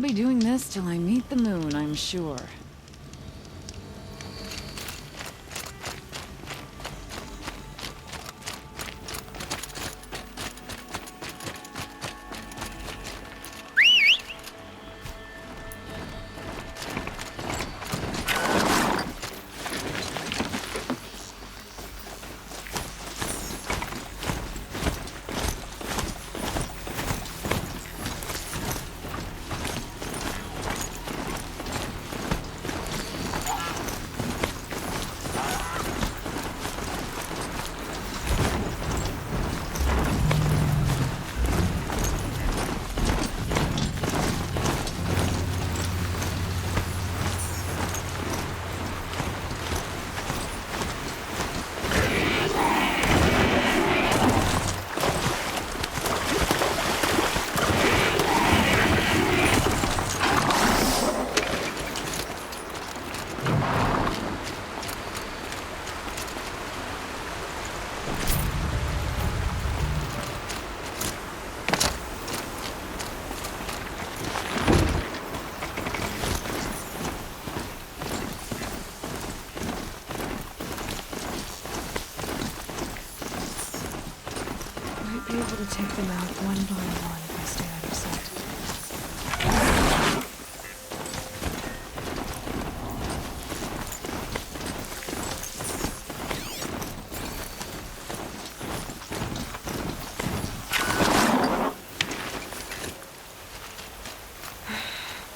be doing this till I meet the moon, I'm sure. Be able to take them out one by one if I stay out of sight.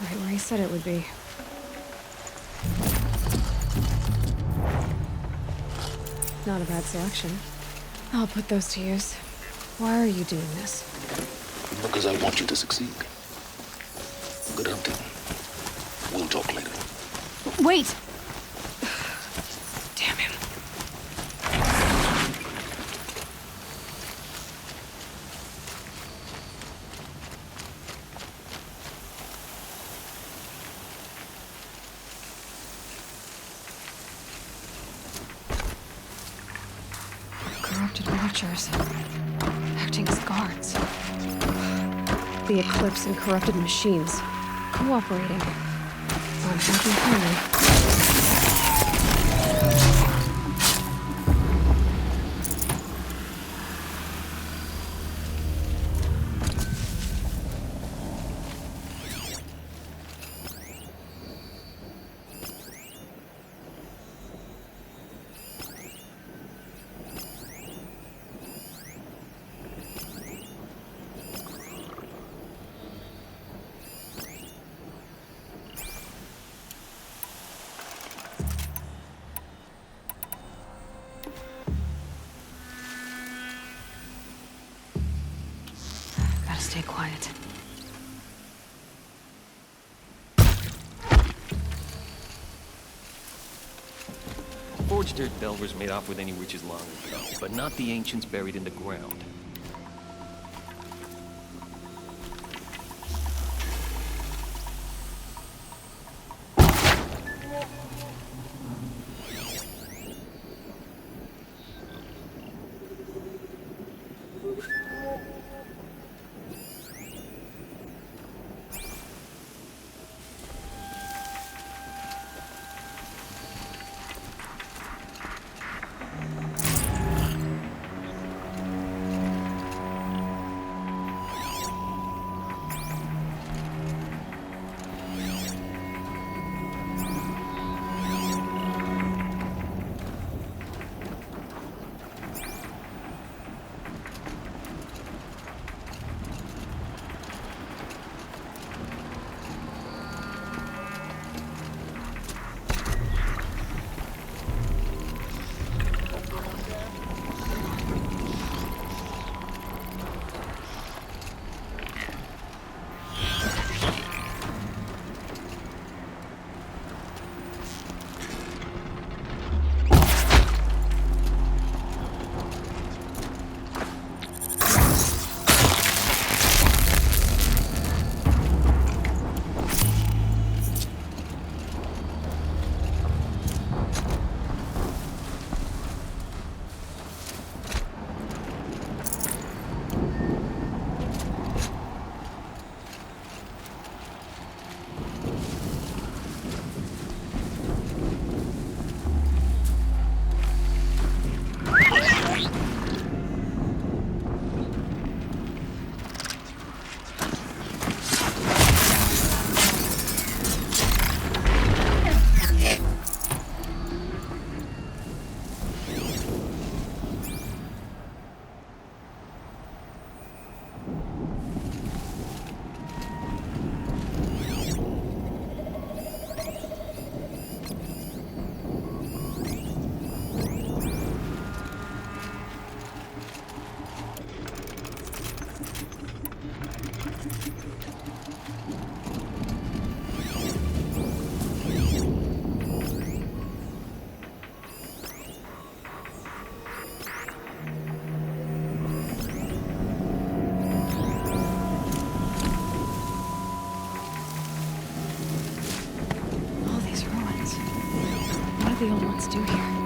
Right where he said it would be. Not a bad selection. I'll put those to use. Why are you doing this? Because I want you to succeed. Good hunting. We'll talk later. Wait! Damn him. Corrupted watchers. Acting as guards. The Eclipse and corrupted machines. Cooperating. I'm thinking clearly. Gotta stay quiet. Forged Dirt Delvers made off with any riches long ago, but not the ancients buried in the ground. do the old ones do here?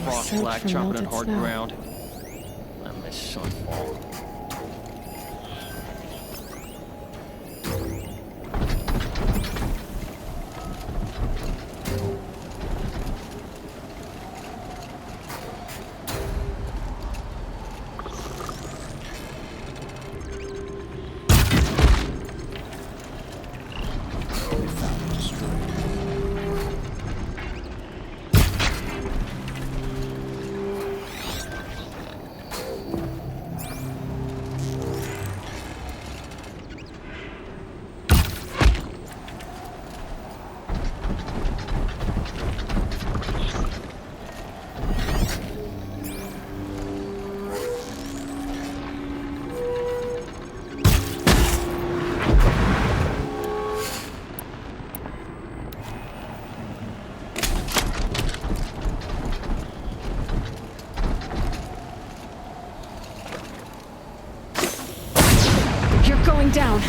frost search black for chopping melted on hard snow. ground. I miss sunfall. going down. A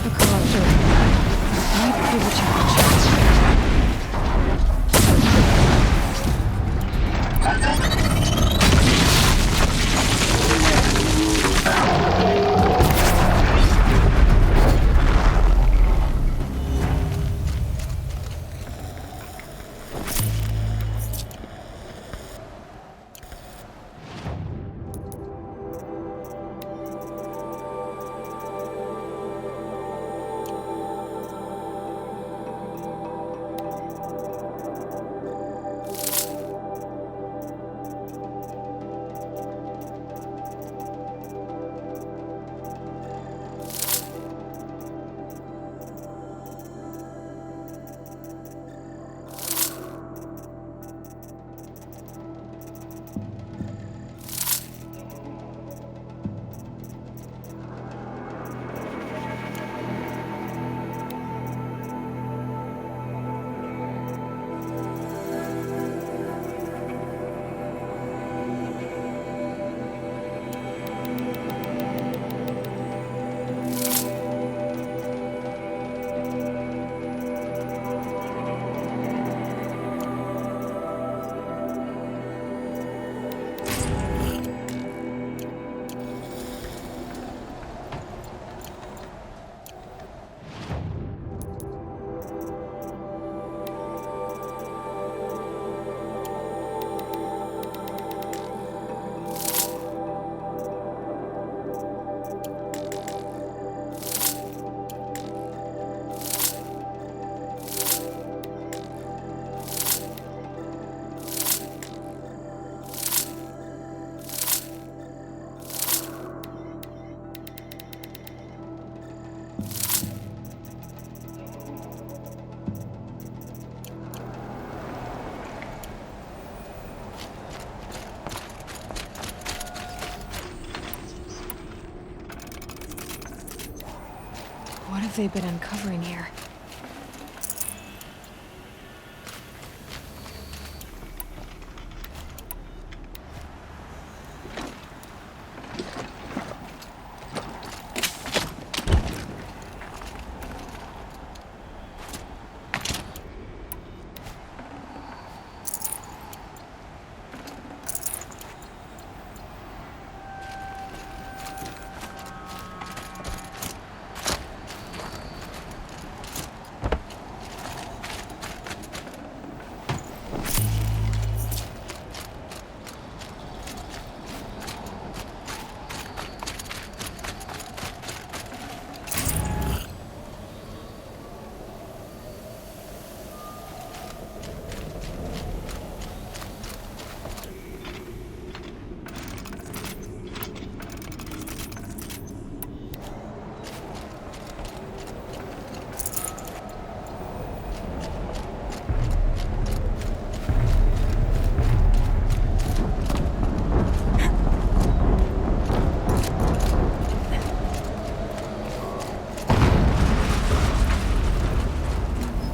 corruptor. Right through the challenge. What have they been uncovering here?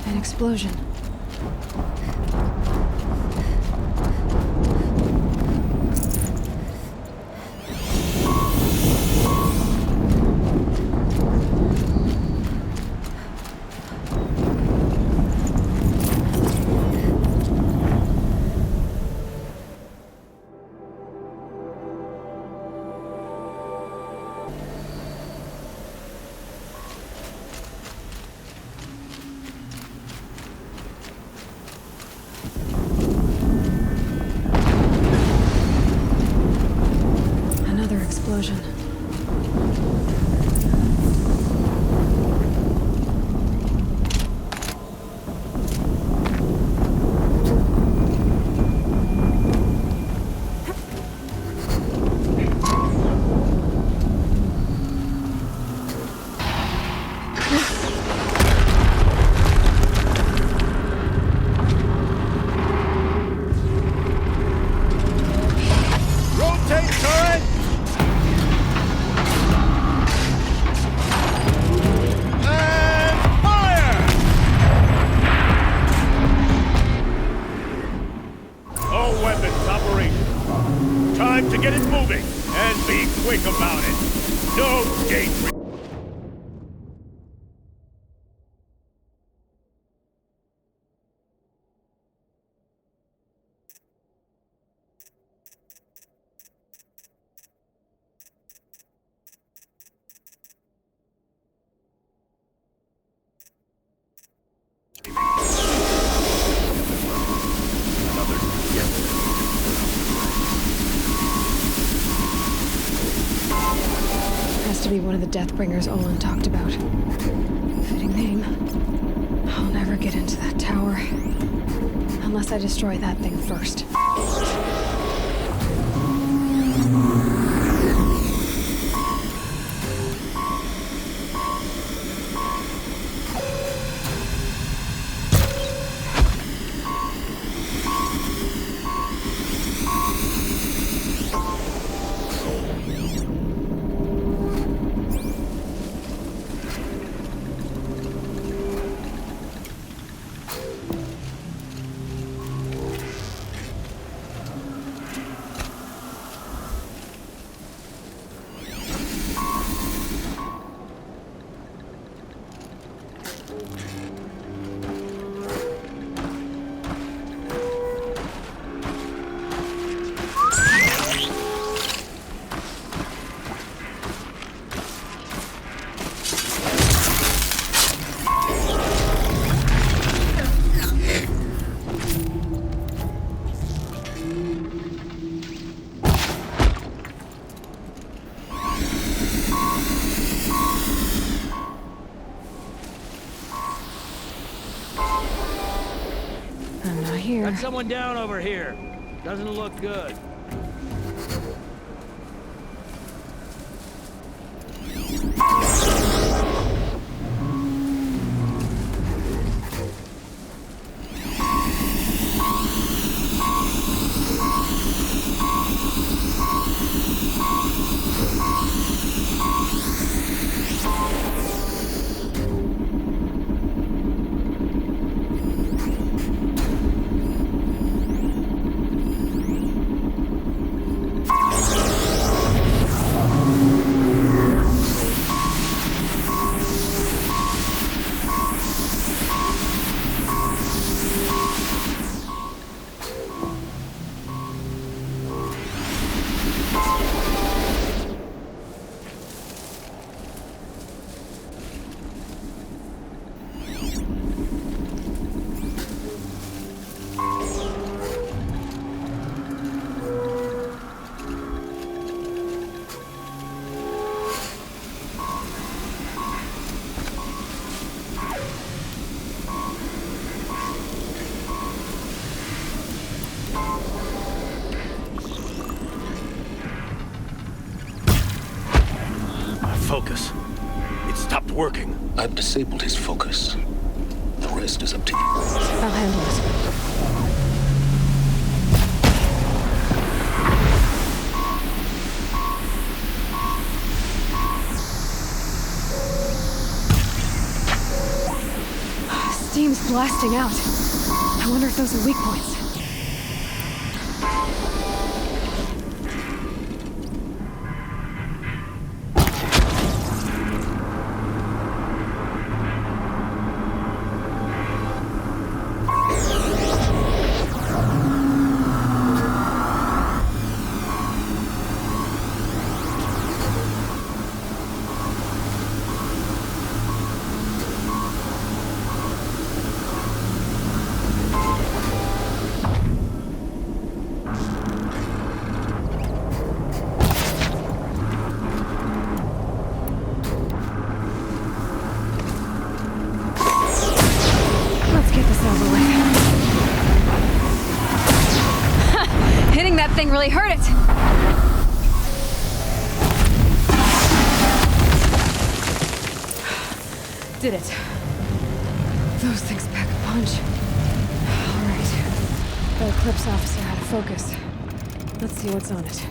An explosion. Another explosion. Rotate turret! And fire! All weapons operational. time to get it moving, and be quick about it. No daydream. Has to be one of the Deathbringers Olin talked about. Fitting name. I'll never get into that tower. Unless I destroy that thing first. I'm not here. Got someone down over here. Doesn't look good. Focus. It stopped working. I've disabled his focus. The rest is up to you. I'll handle it. Steam's blasting out. I wonder if those are weak points. Hitting that thing really hurt it. Did it. Those things pack a punch. All right. The Eclipse officer had a focus. Let's see what's on it.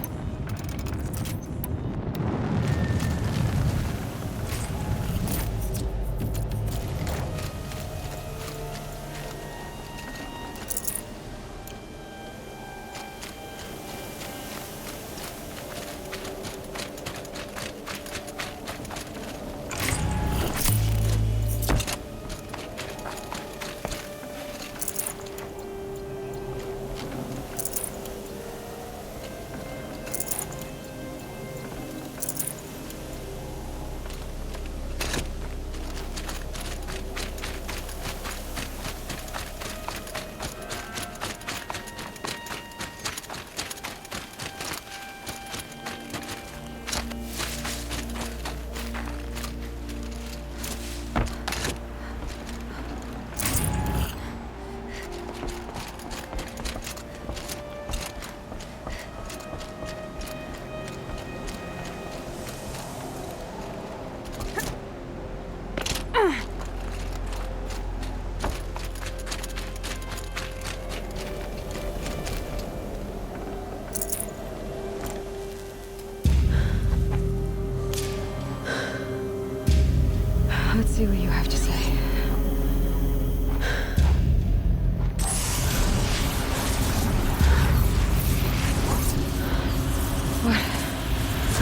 see what you have to say.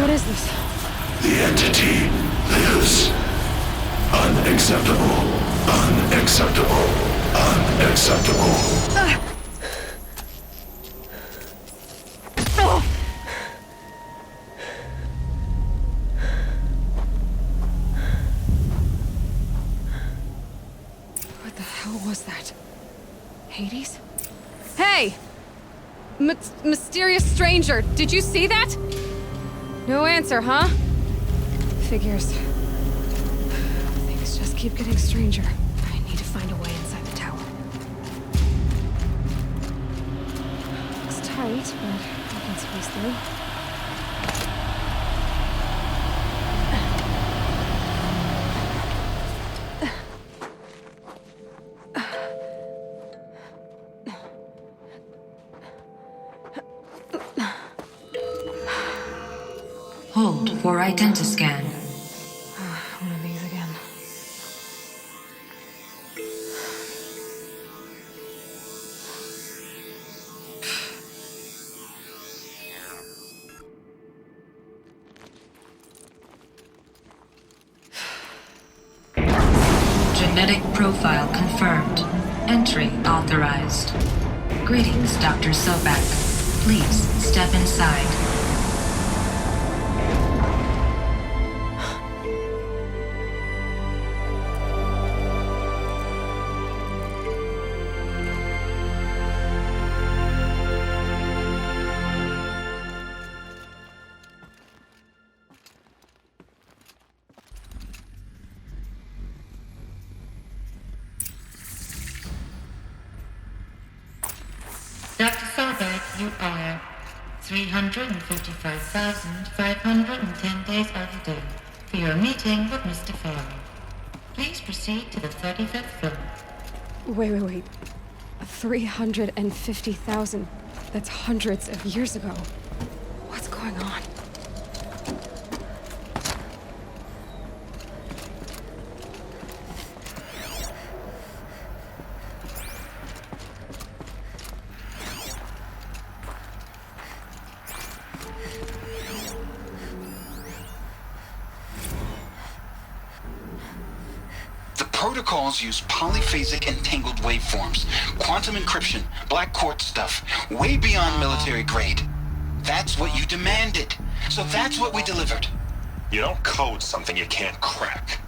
What is this? The entity lives. Unacceptable. Unacceptable. Unacceptable. What the hell was that? Hades? Hey! Mysterious stranger, did you see that? No answer, huh? Figures. Things just keep getting stranger. I need to find a way inside the tower. Looks tight, but I can squeeze through. Hold for identiscan. One of these again. Genetic profile confirmed. Entry authorized. Greetings, Dr. Sobek. Please step inside. Dr. Sobek, you are 355,510 days overdue for your meeting with Mr. Farley. Please proceed to the 35th floor. Wait. 350,000. That's hundreds of years ago. What's going on? Protocols use polyphasic entangled waveforms, quantum encryption, black quartz stuff, way beyond military grade. That's what you demanded, so that's what we delivered. You don't code something you can't crack.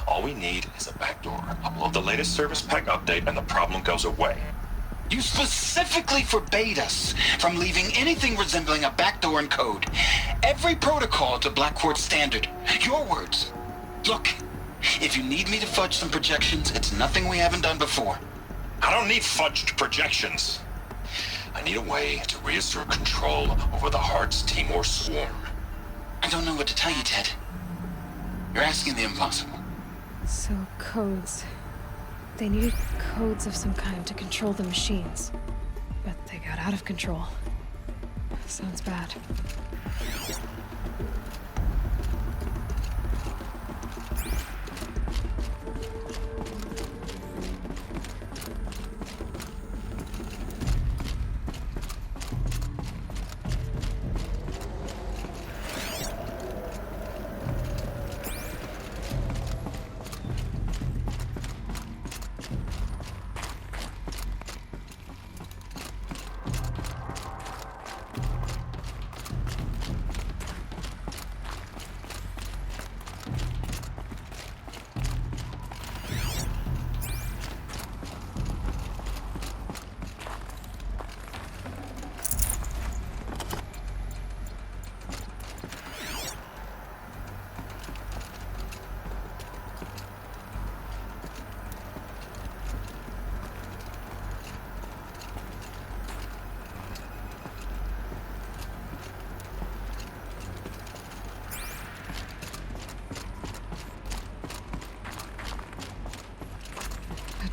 All we need is a backdoor. Upload the latest service pack update and the problem goes away. You specifically forbade us from leaving anything resembling a backdoor in code. Every protocol to black quartz standard. Your words. Look. If you need me to fudge some projections, it's nothing we haven't done before. I don't need fudged projections. I need a way to reassert control over the Heart's Timor swarm. I don't know what to tell you, Ted. You're asking the impossible. So, codes. They needed codes of some kind to control the machines. But they got out of control. Sounds bad.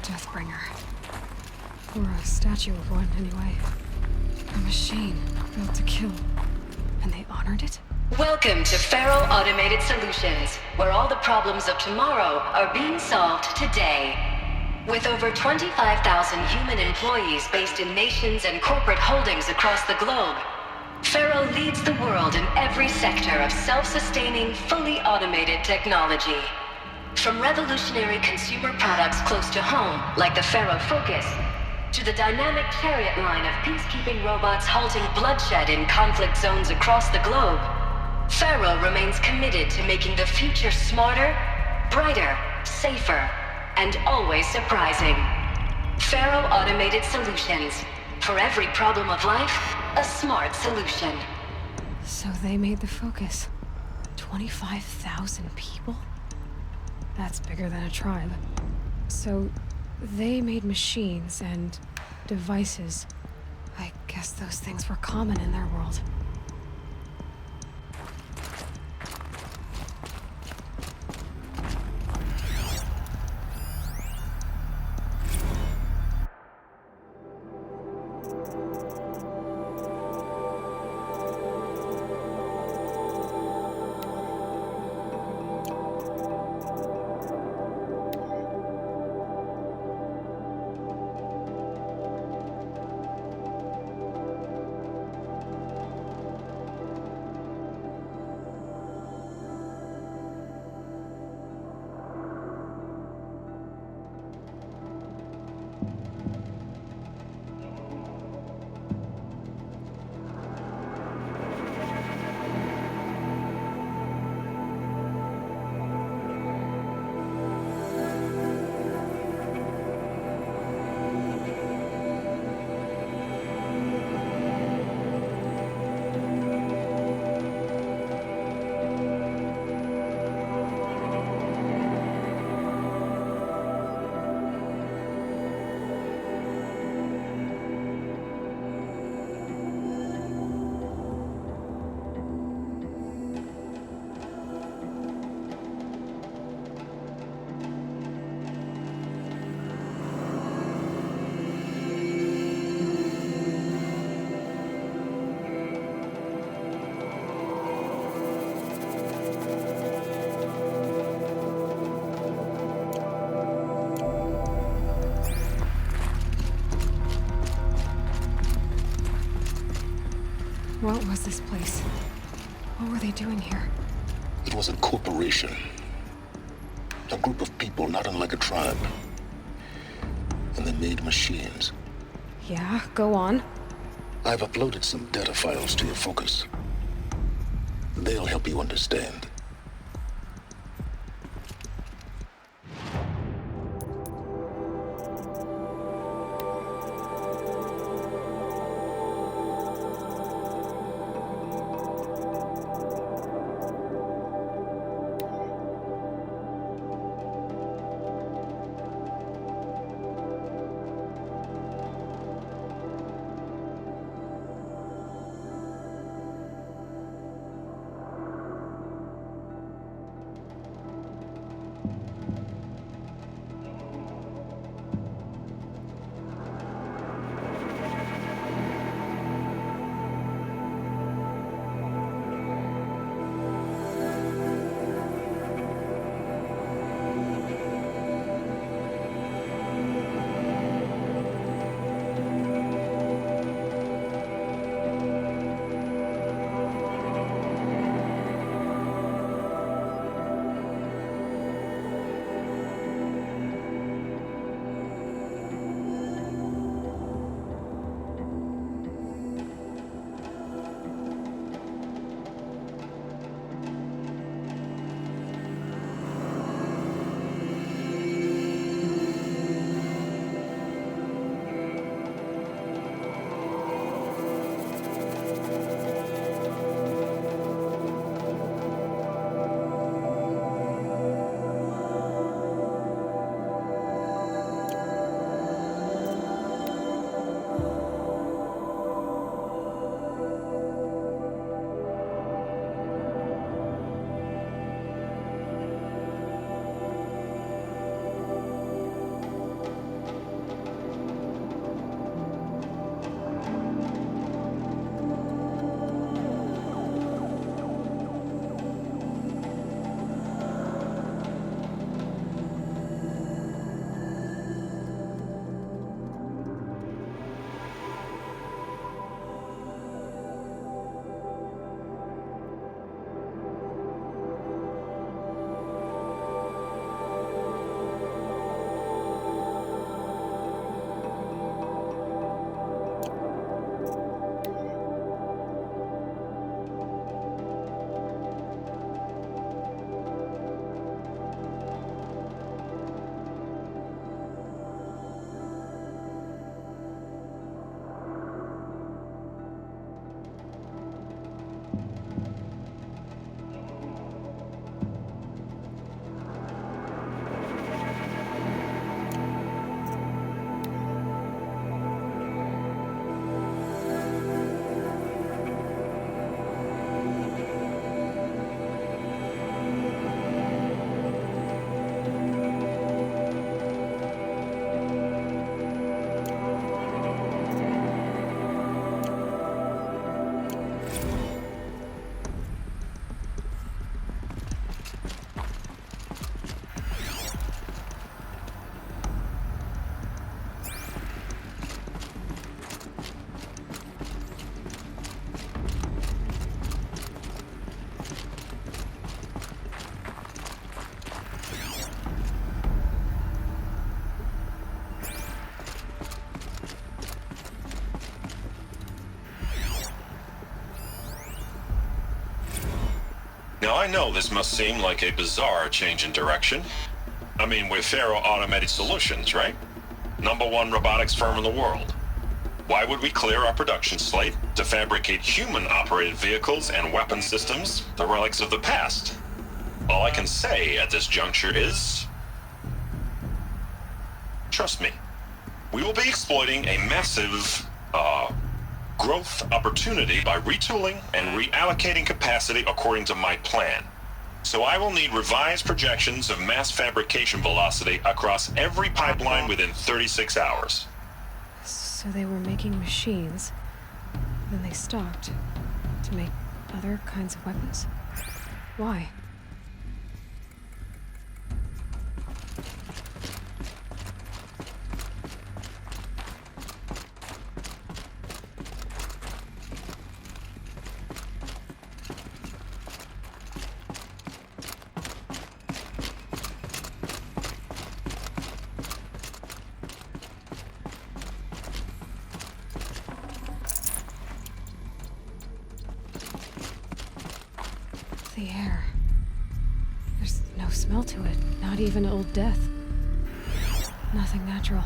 Deathbringer. Or a statue of one, anyway. A machine built to kill. And they honored it? Welcome to Faro Automated Solutions, where all the problems of tomorrow are being solved today. With over 25,000 human employees based in nations and corporate holdings across the globe, Faro leads the world in every sector of self-sustaining, fully automated technology. From revolutionary consumer products close to home, like the Faro Focus, to the dynamic Chariot line of peacekeeping robots halting bloodshed in conflict zones across the globe, Faro remains committed to making the future smarter, brighter, safer, and always surprising. Faro Automated Solutions. For every problem of life, a smart solution. So they made the Focus. 25,000 people? That's bigger than a tribe. So they made machines and devices. I guess those things were common in their world. What was this place? What were they doing here? It was a corporation. A group of people not unlike a tribe. And they made machines. Yeah, go on. I've uploaded some data files to your Focus. They'll help you understand. Now, I know this must seem like a bizarre change in direction. I mean, we're Faro Automated Solutions, right? #1 robotics firm in the world. Why would we clear our production slate to fabricate human-operated vehicles and weapon systems, the relics of the past? All I can say at this juncture is... trust me. We will be exploiting a massive, growth opportunity by retooling and reallocating capacity according to my plan. So I will need revised projections of mass fabrication velocity across every pipeline within 36 hours. So they were making machines, then they stopped to make other kinds of weapons? Why? The air. There's no smell to it, not even old death. Nothing natural.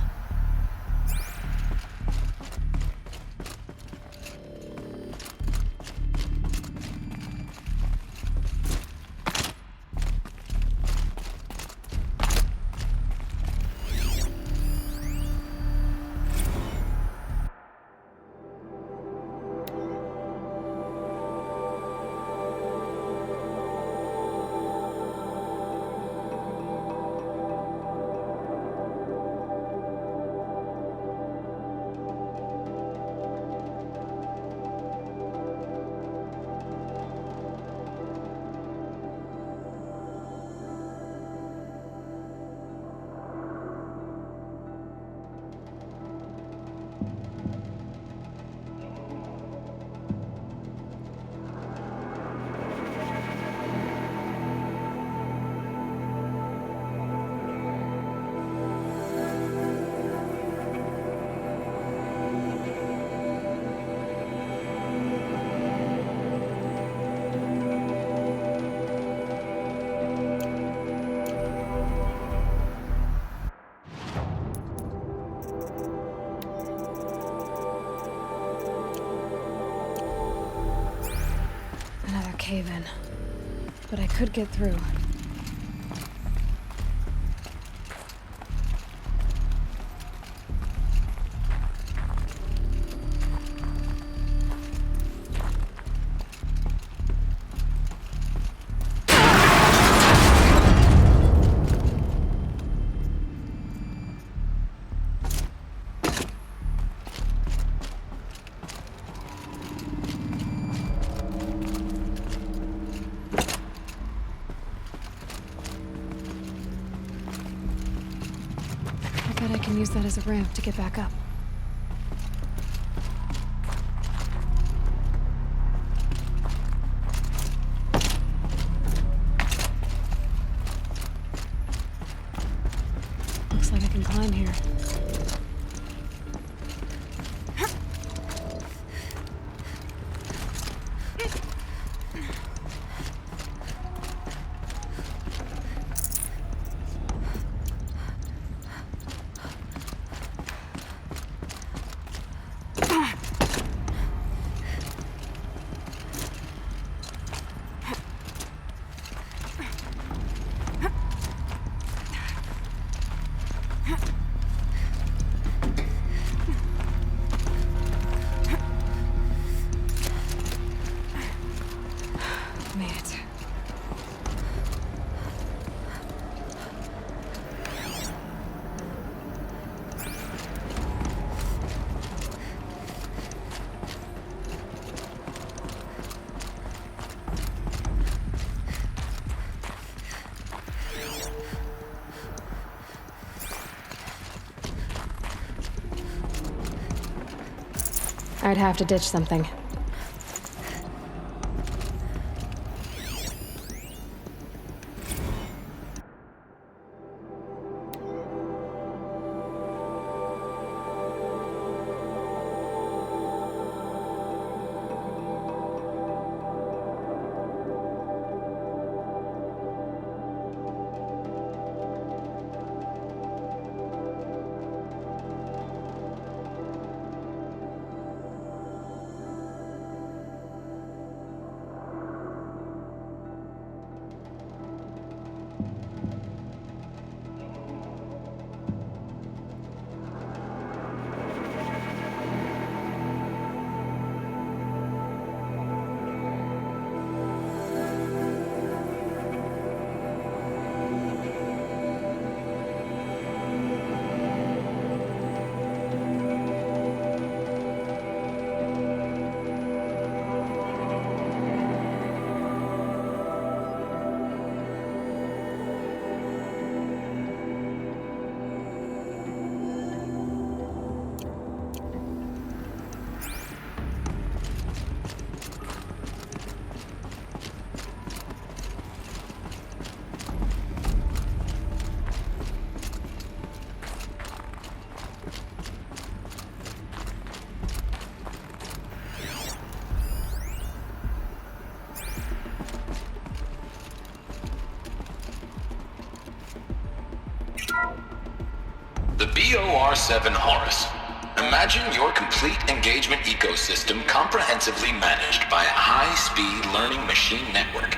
Cave-in. But I could get through. I can use that as a ramp to get back up. Looks like I can climb here. Made it. I'd have to ditch something. R7 Horus. Imagine your complete engagement ecosystem comprehensively managed by a high-speed learning machine network.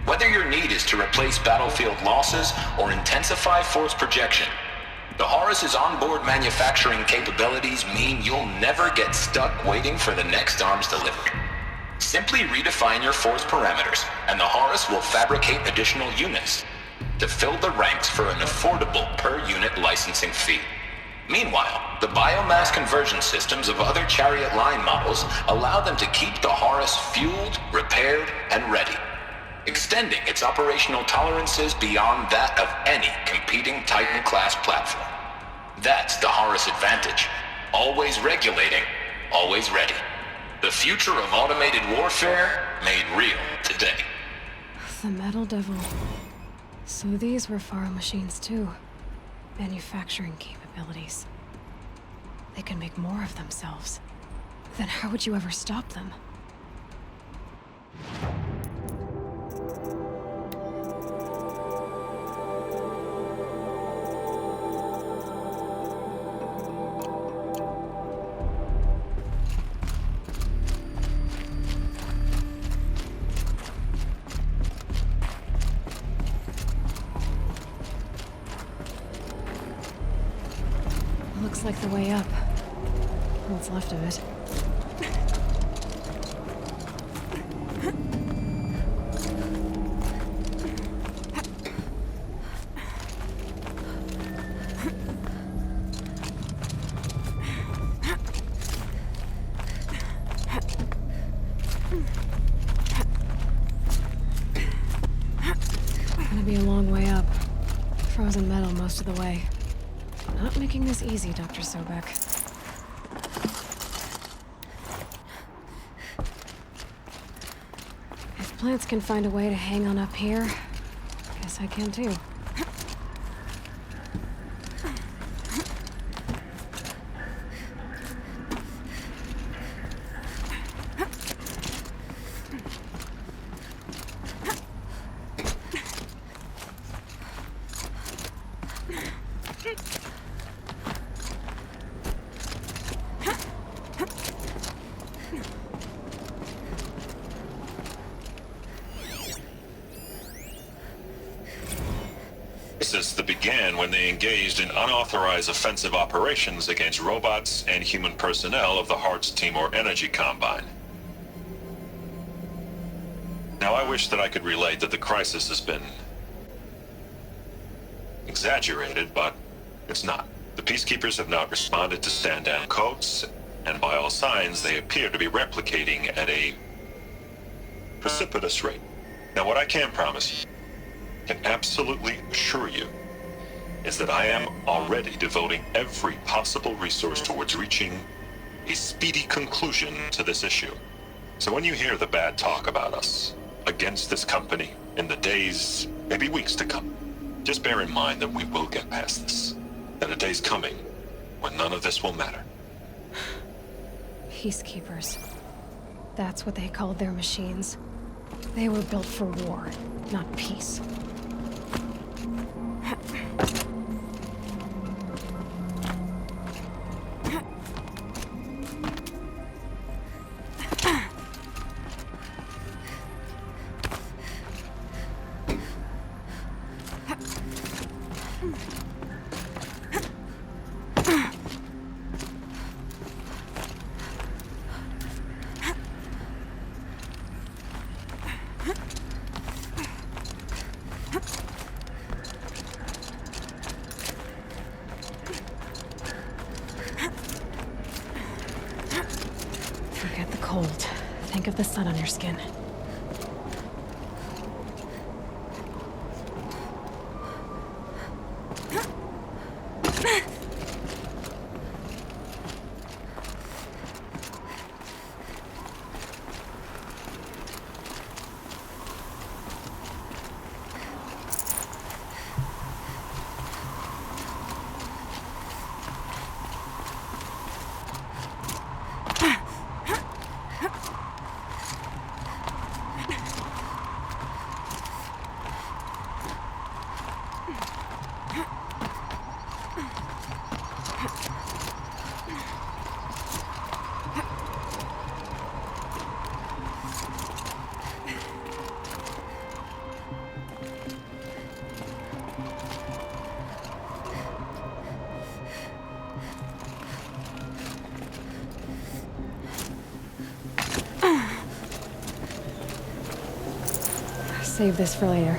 Whether your need is to replace battlefield losses or intensify force projection, the Horus's onboard manufacturing capabilities mean you'll never get stuck waiting for the next arms delivery. Simply redefine your force parameters, and the Horus will fabricate additional units to fill the ranks for an affordable per-unit licensing fee. Meanwhile, the biomass conversion systems of other Chariot line models allow them to keep the Horus fueled, repaired, and ready, extending its operational tolerances beyond that of any competing Titan-class platform. That's the Horus advantage. Always regulating, always ready. The future of automated warfare made real today. The Metal Devil. So these were Faro machines too. Manufacturing capabilities. They can make more of themselves. Then how would you ever stop them? Looks like the way up. What's left of it. Gonna be a long way up. Frozen metal most of the way. Not making this easy, Dr. Sobek. If plants can find a way to hang on up here, guess I can too. That began when they engaged in unauthorized offensive operations against robots and human personnel of the Hearts Timor Energy Combine. Now, I wish that I could relate that the crisis has been exaggerated, but it's not. The Peacekeepers have not responded to stand-down codes, and by all signs, they appear to be replicating at a precipitous rate. Now, what I can promise you, can absolutely assure you, is that I am already devoting every possible resource towards reaching a speedy conclusion to this issue. So when you hear the bad talk about us against this company in the days, maybe weeks to come, just bear in mind that we will get past this. That a day's coming when none of this will matter. Peacekeepers. That's what they called their machines. They were built for war, not peace. Forget the cold. Think of the sun on your skin. Save this for later.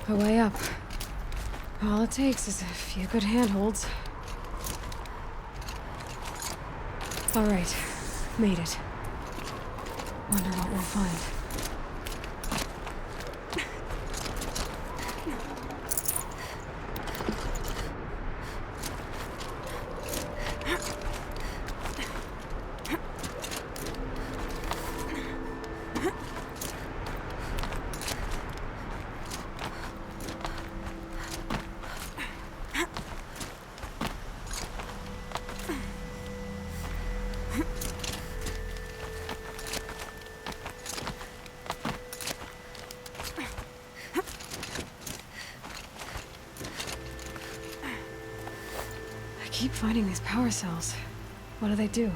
A way up. All it takes is a few good handholds. All right, made it. Wonder what we'll find. I keep finding these power cells. What do they do?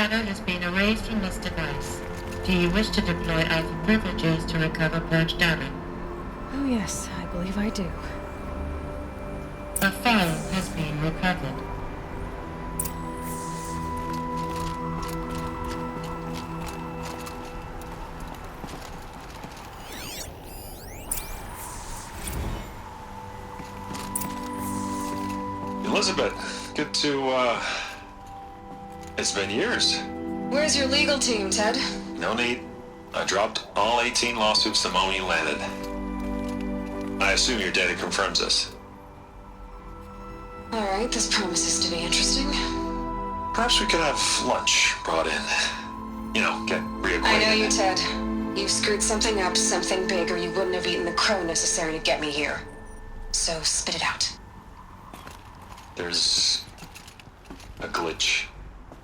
data has been erased from this device. Do you wish to deploy Alpha privileges to recover purged data? Oh yes, I believe I do. A file has been recovered. Elizabeth, good to, It's been years. Where's your legal team, Ted? No need. I dropped all 18 lawsuits the moment you landed. I assume your data confirms this. Alright, this promises to be interesting. Perhaps we could have lunch brought in. You know, get reacquainted. I know you, Ted. You screwed something up, something big, or you wouldn't have eaten the crow necessary to get me here. So spit it out. There's a glitch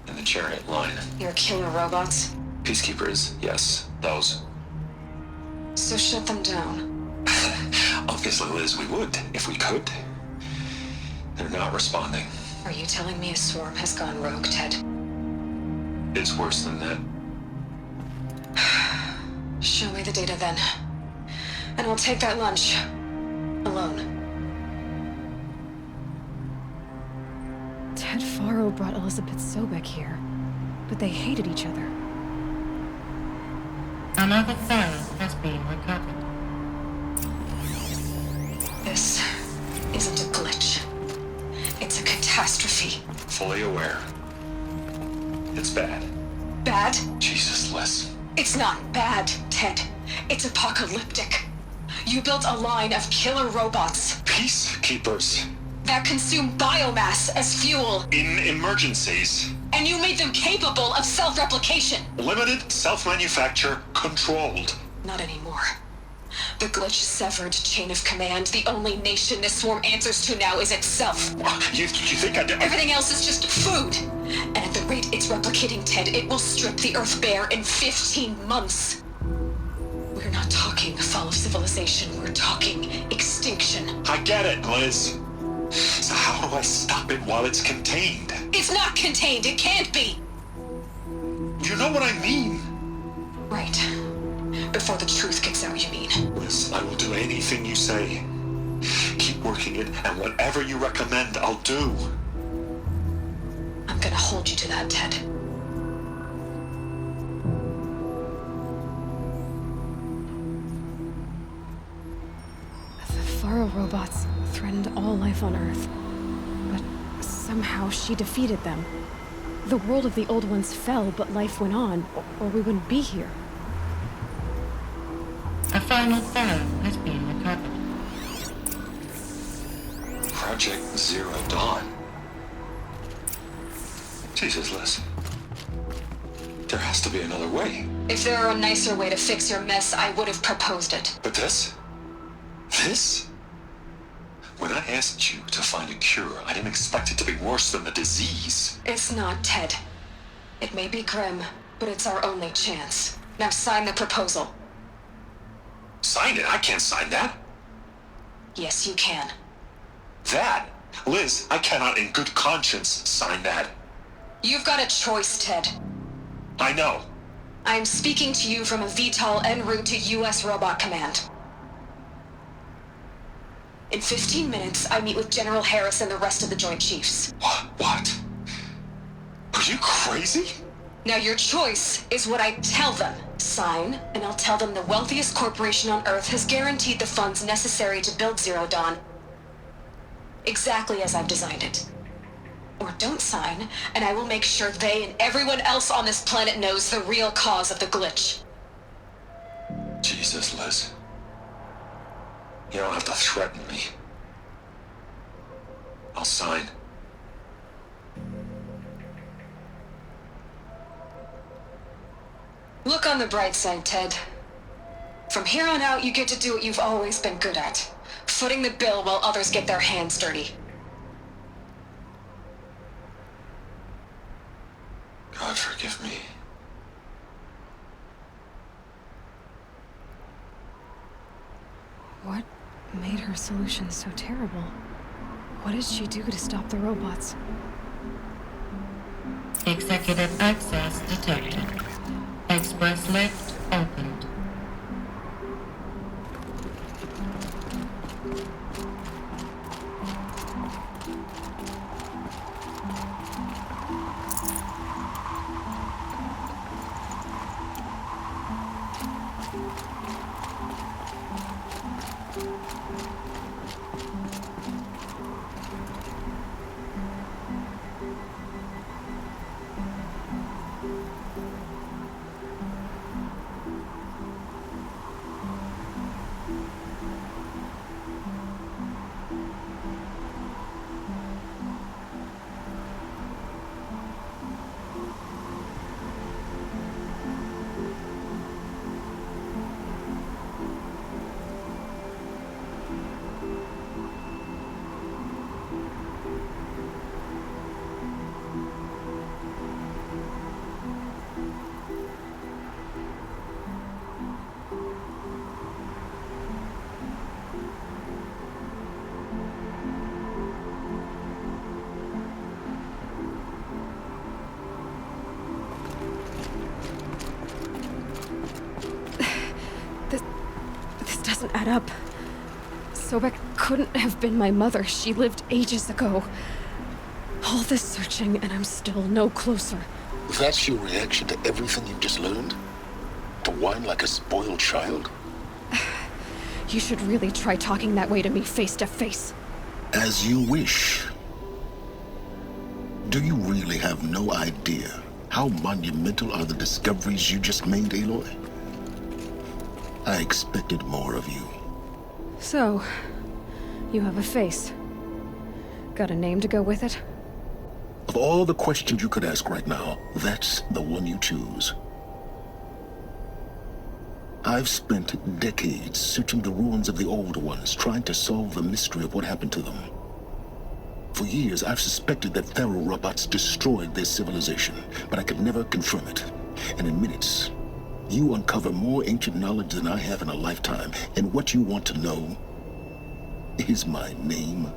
in the chariot line. Your killer robots? Peacekeepers, yes, those. So shut them down. Obviously, Liz, we would, if we could. They're not responding. Are you telling me a swarm has gone rogue, Ted? It's worse than that. Show me the data then. And I'll take that lunch. Alone. Ted Faro brought Elizabeth Sobek here, but they hated each other. Another file has been recovered. This isn't a glitch. It's a catastrophe. Fully aware. It's bad. Bad? Jesus, Liz. It's not bad, Ted. It's apocalyptic. You built a line of killer robots Peacekeepers. that consume biomass as fuel, In emergencies. and you made them capable of self-replication. Limited, self-manufacture, controlled. Not anymore. The glitch severed chain of command. The only nation this swarm answers to now is itself. You think I did? Everything else is just food. And at the rate it's replicating, Ted, it will strip the Earth bare in 15 months. We're not talking fall of civilization. We're talking extinction. I get it, Liz. So how do I stop it while it's contained? It's not contained. It can't be. You know what I mean? Right. Before the truth gets out, you mean? Liz, I will do anything you say. Keep working it, and whatever you recommend, I'll do. I'm gonna hold you to that, Ted. The Faro robots threatened all life on Earth, but somehow she defeated them. The world of the Old Ones fell, but life went on, or we wouldn't be here. A final file has been recovered. Project Zero Dawn. Jesus, Liz. There has to be another way. If there were a nicer way to fix your mess, I would have proposed it. But this? This? When I asked you to find a cure, I didn't expect it to be worse than the disease. It's not, Ted. It may be grim, but it's our only chance. Now sign the proposal. Sign it? I can't sign that. Yes, you can. That? Liz, I cannot in good conscience sign that. You've got a choice, Ted. I know. I am speaking to you from a VTOL en route to U.S. Robot Command. In 15 minutes, I meet with General Harris and the rest of the Joint Chiefs. What? Are you crazy? Now your choice is what I tell them. Sign, and I'll tell them the wealthiest corporation on Earth has guaranteed the funds necessary to build Zero Dawn. Exactly as I've designed it. Or don't sign, and I will make sure they and everyone else on this planet knows the real cause of the glitch. Jesus, Liz. You don't have to threaten me. I'll sign. Look on the bright side, Ted. From here on out, you get to do what you've always been good at. Footing the bill while others get their hands dirty. God forgive me. What made her solution so terrible? What did she do to stop the robots? Executive access detected. Express lift opened. Doesn't add up. Sobek couldn't have been my mother. She lived ages ago. All this searching, and I'm still no closer. That's your reaction to everything you've just learned? To whine like a spoiled child? You should really try talking that way to me face to face. As you wish. Do you really have no idea how monumental are the discoveries you just made, Aloy? I expected more of you. So, you have a face. Got a name to go with it? Of all the questions you could ask right now, that's the one you choose. I've spent decades searching the ruins of the old ones, trying to solve the mystery of what happened to them. For years, I've suspected that Faro robots destroyed their civilization, but I could never confirm it. And in minutes, you uncover more ancient knowledge than I have in a lifetime, and what you want to know is my name.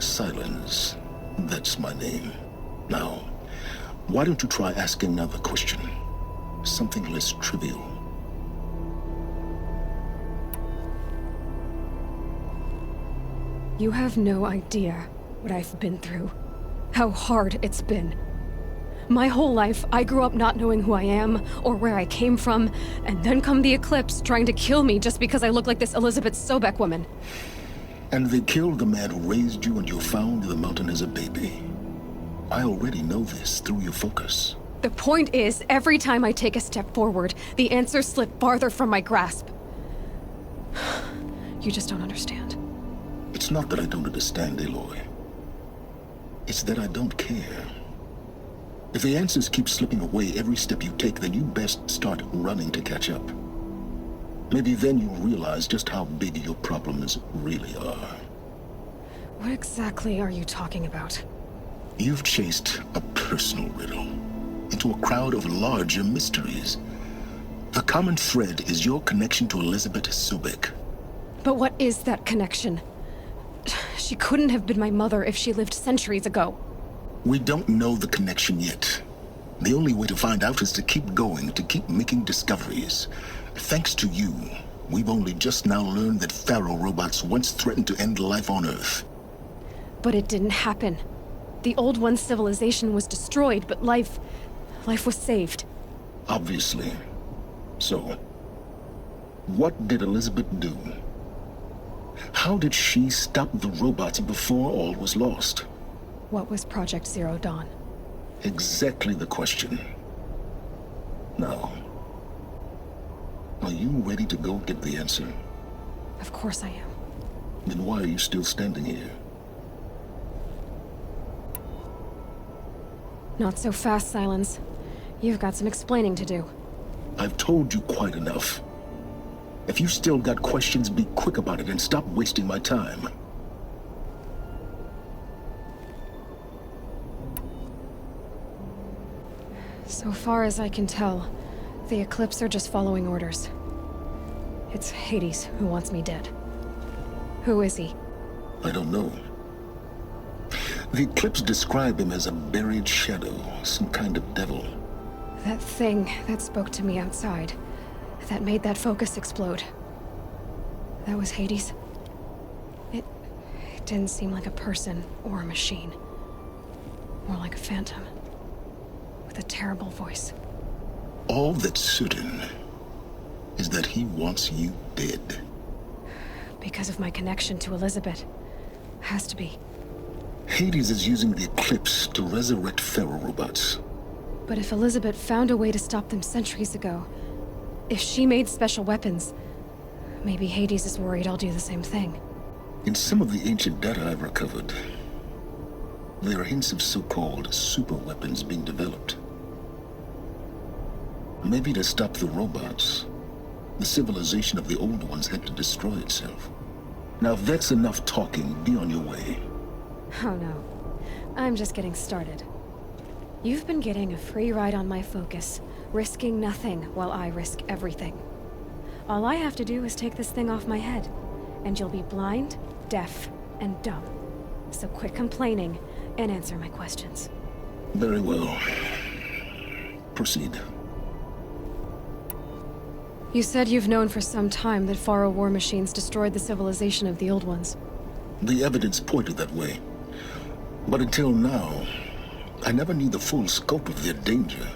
Silence. That's my name. Now, why don't you try asking another question? Something less trivial. You have no idea what I've been through. How hard it's been. My whole life, I grew up not knowing who I am or where I came from, and then come the Eclipse trying to kill me just because I look like this Elizabeth Sobek woman. And they killed the man who raised you and you found the mountain as a baby. I already know this through your focus. The point is, every time I take a step forward, the answers slip farther from my grasp. You just don't understand. It's not that I don't understand, Aloy. It's that I don't care. If the answers keep slipping away every step you take, then you best start running to catch up. Maybe then you'll realize just how big your problems really are. What exactly are you talking about? You've chased a personal riddle into a crowd of larger mysteries. The common thread is your connection to Elizabeth Sobek. But what is that connection? She couldn't have been my mother if she lived centuries ago. We don't know the connection yet. The only way to find out is to keep going, to keep making discoveries. Thanks to you, we've only just now learned that Faro robots once threatened to end life on Earth. But it didn't happen. The Old One's civilization was destroyed, but life was saved. Obviously. So, what did Elizabeth do? How did she stop the robots before all was lost? What was Project Zero Dawn? Exactly the question. Now, are you ready to go get the answer? Of course I am. Then why are you still standing here? Not so fast, Silence. You've got some explaining to do. I've told you quite enough. If you've still got questions, be quick about it and stop wasting my time. So far as I can tell, the Eclipse are just following orders. It's Hades who wants me dead. Who is he? I don't know. The Eclipse describe him as a buried shadow, some kind of devil. That thing that spoke to me outside, that made that focus explode. That was Hades? It didn't seem like a person or a machine. More like a phantom. With a terrible voice. All that's certain is that he wants you dead. Because of my connection to Elizabeth. Has to be. Hades is using the Eclipse to resurrect ferrorobots. But if Elizabeth found a way to stop them centuries ago, if she made special weapons, maybe Hades is worried I'll do the same thing. In some of the ancient data I've recovered, there are hints of so-called super weapons being developed. Maybe to stop the robots, the civilization of the old ones had to destroy itself. Now if that's enough talking, be on your way. Oh no. I'm just getting started. You've been getting a free ride on my focus, risking nothing while I risk everything. All I have to do is take this thing off my head, and you'll be blind, deaf, and dumb. So quit complaining and answer my questions. Very well. Proceed. You said you've known for some time that Faro war machines destroyed the civilization of the old ones. The evidence pointed that way. But until now, I never knew the full scope of their danger.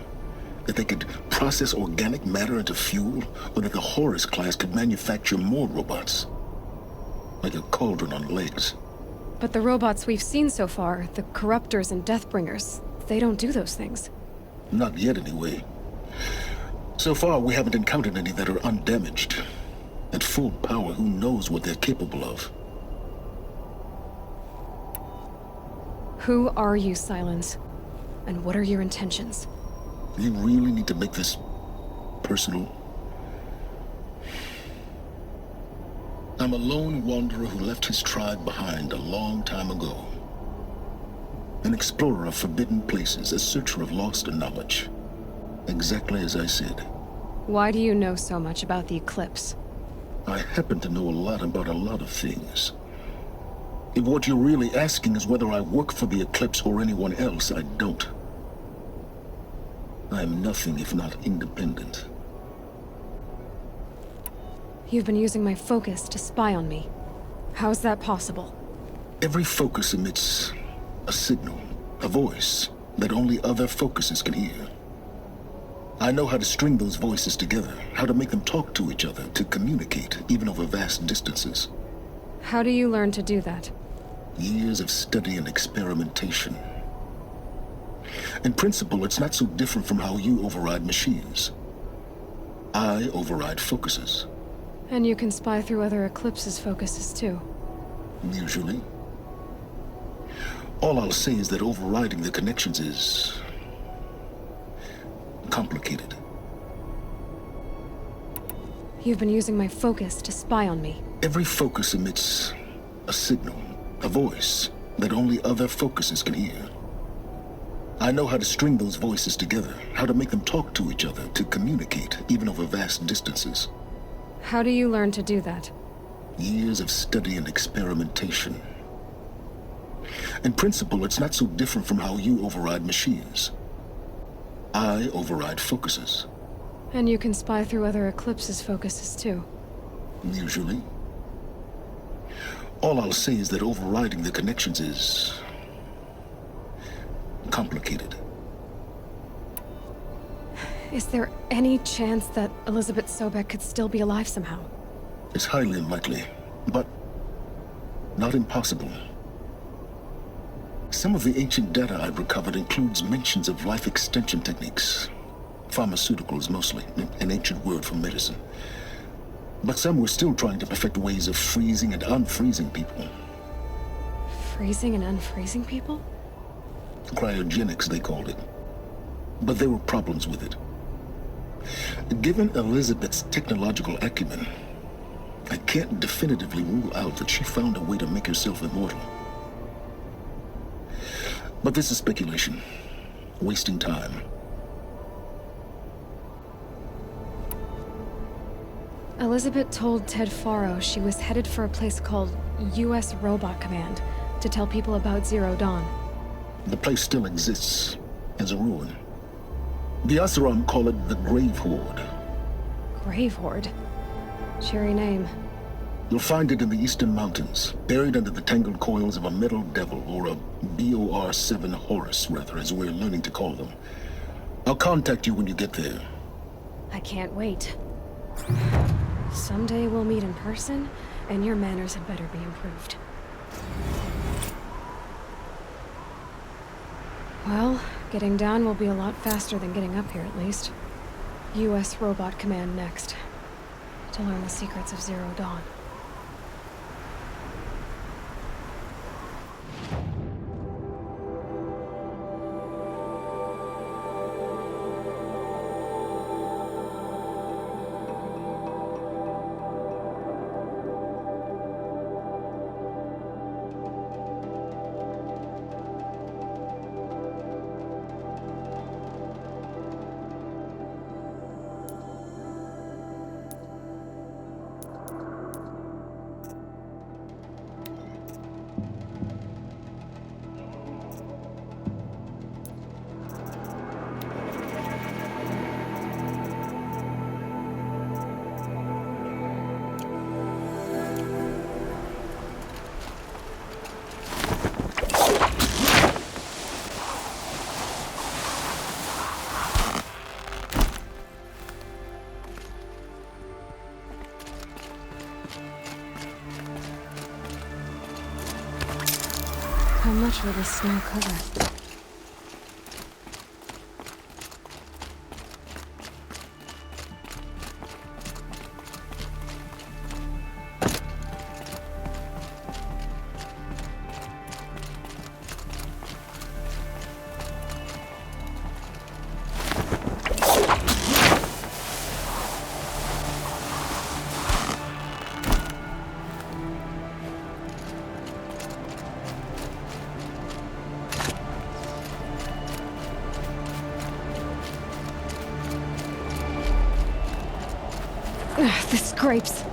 That they could process organic matter into fuel, or that the Horus class could manufacture more robots. Like a cauldron on legs. But the robots we've seen so far, the Corruptors and Deathbringers, they don't do those things. Not yet, anyway. So far, we haven't encountered any that are undamaged. At full power, who knows what they're capable of? Who are you, Silence? And what are your intentions? You really need to make this personal? I'm a lone wanderer who left his tribe behind a long time ago. An explorer of forbidden places, a searcher of lost knowledge. Exactly as I said. Why do you know so much about the Eclipse? I happen to know a lot about a lot of things. If what you're really asking is whether I work for the Eclipse or anyone else, I don't. I am nothing if not independent. You've been using my focus to spy on me. How's that possible? Every focus emits a signal, a voice, that only other focuses can hear. I know how to string those voices together, how to make them talk to each other, to communicate, even over vast distances. How do you learn to do that? Years of study and experimentation. In principle, it's not so different from how you override machines. I override focuses. And you can spy through other Eclipse's focuses too. Usually. All I'll say is that overriding the connections is complicated. You've been using my focus to spy on me. Every focus emits a signal, a voice, that only other focuses can hear. I know how to string those voices together, how to make them talk to each other, to communicate, even over vast distances. How do you learn to do that? Years of study and experimentation. In principle, it's not so different from how you override machines. I override focuses. And you can spy through other Eclipse's focuses too. Usually. All I'll say is that overriding the connections is complicated. Is there any chance that Elizabeth Sobek could still be alive somehow? It's highly unlikely, but not impossible. Some of the ancient data I've recovered includes mentions of life extension techniques. Pharmaceuticals, mostly, an ancient word for medicine. But some were still trying to perfect ways of freezing and unfreezing people. Freezing and unfreezing people? Cryogenics, they called it. But there were problems with it. Given Elizabeth's technological acumen, I can't definitively rule out that she found a way to make herself immortal. But this is speculation. Wasting time. Elizabeth told Ted Faro she was headed for a place called U.S. Robot Command to tell people about Zero Dawn. The place still exists as a ruin. The Oseram call it the Grave Horde. Grave Horde? Cheery name. You'll find it in the Eastern Mountains, buried under the tangled coils of a Metal Devil, or a BOR-7 Horus, rather, as we're learning to call them. I'll contact you when you get there. I can't wait. Someday we'll meet in person, and your manners had better be improved. Well, getting down will be a lot faster than getting up here, at least. U.S. Robot Command next, to learn the secrets of Zero Dawn. How much will this snow cover? Ugh, the scrapes.